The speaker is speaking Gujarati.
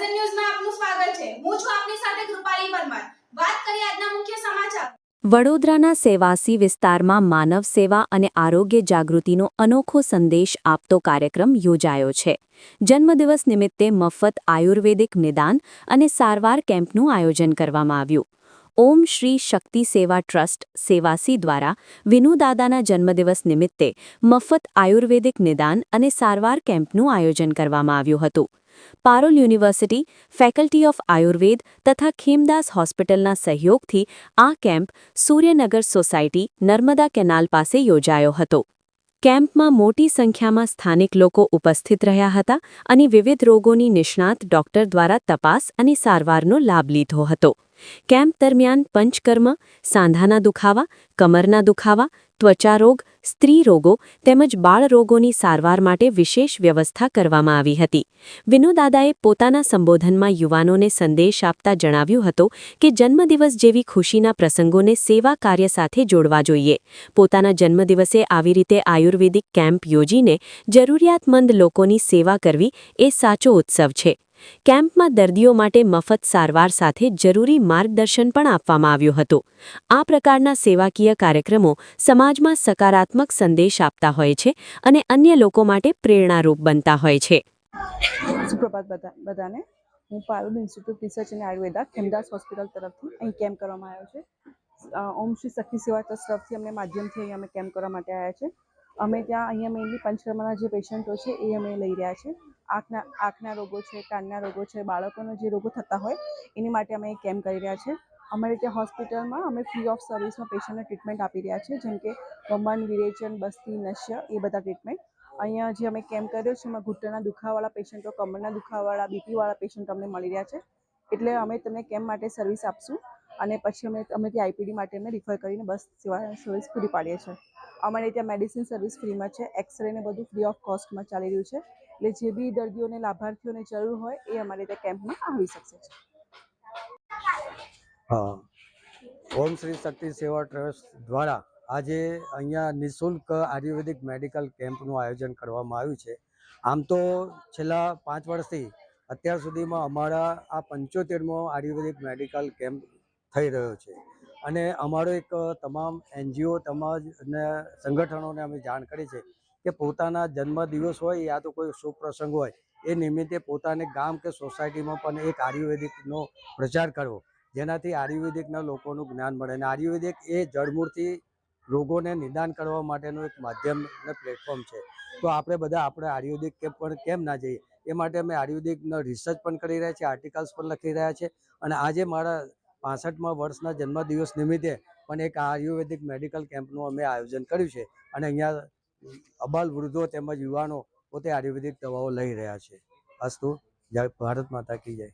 પ્રેઝન્ટ ન્યૂઝમાં આપનું સ્વાગત છે। હું છું આપની સાથે કૃપાલી પરમાર। વાત કરીએ આજના મુખ્ય સમાચાર। વડોદરાના સેવાસી વિસ્તારમાં માનવ સેવા અને આરોગ્ય જાગૃતિનો અનોખો સંદેશ આપતો કાર્યક્રમ યોજાયો છે। જન્મદિવસ નિમિત્તે મફત આયુર્વેદિક નિદાન અને સારવાર કેમ્પનું આયોજન કરવામાં આવ્યું। ઓમ શ્રી શક્તિ સેવા ટ્રસ્ટ સેવાસી દ્વારા વિનુદાદાના જન્મદિવસ નિમિત્તે મફત આયુર્વેદિક નિદાન અને સારવાર કેમ્પનું આયોજન કરવામાં આવ્યું હતું। Parul university, faculty of Ayurveda તથા ખેમદાસ હોસ્પિટલના સહયોગથી આ camp Suryanagar society, Narmada canal પાસે યોજાયો હતો। કેમ્પમાં મોટી સંખ્યામાં સ્થાનિક લોકો ઉપસ્થિત રહ્યા હતા અને વિવિધ રોગોની નિષ્ણાત ડોક્ટર દ્વારા તપાસ અને સારવારનો લાભ લીધો હતો। કેમ્પ દરમિયાન પંચકર્મ, સાંધાના દુખાવા, કમરના દુખાવા, ત્વચા રોગ, સ્ત્રી રોગો તેમજ બાળ રોગોની સારવાર માટે વિશેષ વ્યવસ્થા કરવામાં આવી હતી। વિનુદાદાએ પોતાના સંબોધનમાં યુવાનોને સંદેશ આપતા જણાવ્યું હતું કે જન્મદિવસ જેવી ખુશીના પ્રસંગોને સેવા કાર્ય સાથે જોડવા જોઈએ। પોતાના જન્મદિવસે આવી રીતે આયુર્વેદિક કેમ્પ યોજીને જરૂરિયાતમંદ લોકોની સેવા કરવી એ સાચો ઉત્સવ છે। કેમ્પમાં દર્દીઓ માટે મફત સારવાર સાથે જરૂરી માર્ગદર્શન પણ આપવામાં આવ્યું હતું। આ પ્રકારના સેવાકીય કાર્યક્રમો સમાજમાં સકારાત્મક સંદેશ આપતા હોય છે અને અન્ય લોકો માટે પ્રેરણારૂપ બનતા હોય છે। સુપ્રભાત બધાને। હું પારોલ ઇન્સ્ટિટ્યૂટ રિસર્ચ અને આયુર્વેદા ખેમદાસ હોસ્પિટલ તરફથી અહીં કેમ્પ કરવામાં આવ્યો છે। ઓમ શ્રી શક્તિ સેવા ટ્રસ્ટ તરફથી અમને માધ્યમથી અહીં અમે કેમ્પ કરવા માટે આવ્યા છે। અમે ત્યાં અહીંયા મેઇનલી પંચકર્મના જે પેશન્ટો છે એ અમે લઈ રહ્યા છે। આંખના રોગો છે, કાનના રોગો છે, બાળકોને જે રોગો થતા હોય એની માટે અમે કેમ્પ કરી રહ્યા છે। અમારી ત્યાં હોસ્પિટલમાં અમે ફ્રી ઓફ સર્વિસમાં પેશન્ટને ટ્રીટમેન્ટ આપી રહ્યા છે, જેમ કે વમન, વિરેચન, બસ્તી, નશ્ય એ બધા ટ્રીટમેન્ટ। અહીંયા જે અમે કેમ્પ કર્યો છે એમાં ઘૂંટણના દુખાવાવાળા પેશન્ટો, કમરના દુખાવાવાળા, બીપીવાળા પેશન્ટ અમને મળી રહ્યા છે। એટલે અમે તમને કેમ્પ માટે સર્વિસ આપશું અને પછી અમે ત્યાં આઈપીડી માટે અમે રિફર કરીને બસ સર્વિસ પૂરી પાડીએ છીએ। અમારે ત્યાં મેડિસિન સર્વિસ ફ્રીમાં છે, એક્સરે ને બધું ફ્રી ઓફ કોસ્ટમાં ચાલી રહ્યું છે। એટલે જે બી દર્દીઓને લાભાર્થીઓને જરૂર હોય એ અમારે ત્યાં કેમ્પમાં આવી શકશે। हाँ, ओम श्री शक्ति सेवा ट्रस्ट द्वारा आज अहींया निःशुल्क आयुर्वेदिक मेडिकल केम्पનું આયોજન કરવામાં આવ્યું છે। આમ તો છેલ્લા 5 વર્ષથી અત્યાર સુધીમાં અમારા આ 75મો આયુર્વેદિક મેડિકલ કેમ્પ થઈ રહ્યો છે અને અમારો એક તમામ એનજીઓ અને સંગઠનોને અમે જાણ કરી છે કે પોતાના જન્મદિવસ હોય યા તો કોઈ શુભ પ્રસંગ હોય એ નિમિત્તે પોતાને ગામ કે સોસાયટીમાં પણ એક આયુર્વેદિકનો પ્રચાર કરવો, જેનાથી આયુર્વેદિકના લોકોનું જ્ઞાન મળે અને આયુર્વેદિક એ જડમૂળથી રોગોને નિદાન કરવા માટેનું એક માધ્યમ અને પ્લેટફોર્મ છે। તો આપણે બધા આયુર્વેદિક પણ કેમ ના જઈએ એ માટે અમે આયુર્વેદિકનો રિસર્ચ પણ કરી રહ્યા છીએ, આર્ટિકલ્સ પણ લખી રહ્યા છે અને આજે મારા 65મા વર્ષના જન્મદિવસ નિમિત્તે પણ એક આયુર્વેદિક મેડિકલ કેમ્પનું અમે આયોજન કર્યું છે અને અહીંયા અબાલ વૃદ્ધો તેમજ યુવાનો પોતે આયુર્વેદિક દવાઓ લઈ રહ્યા છે। અસ્તુ, જય ભારત માતા કી જય।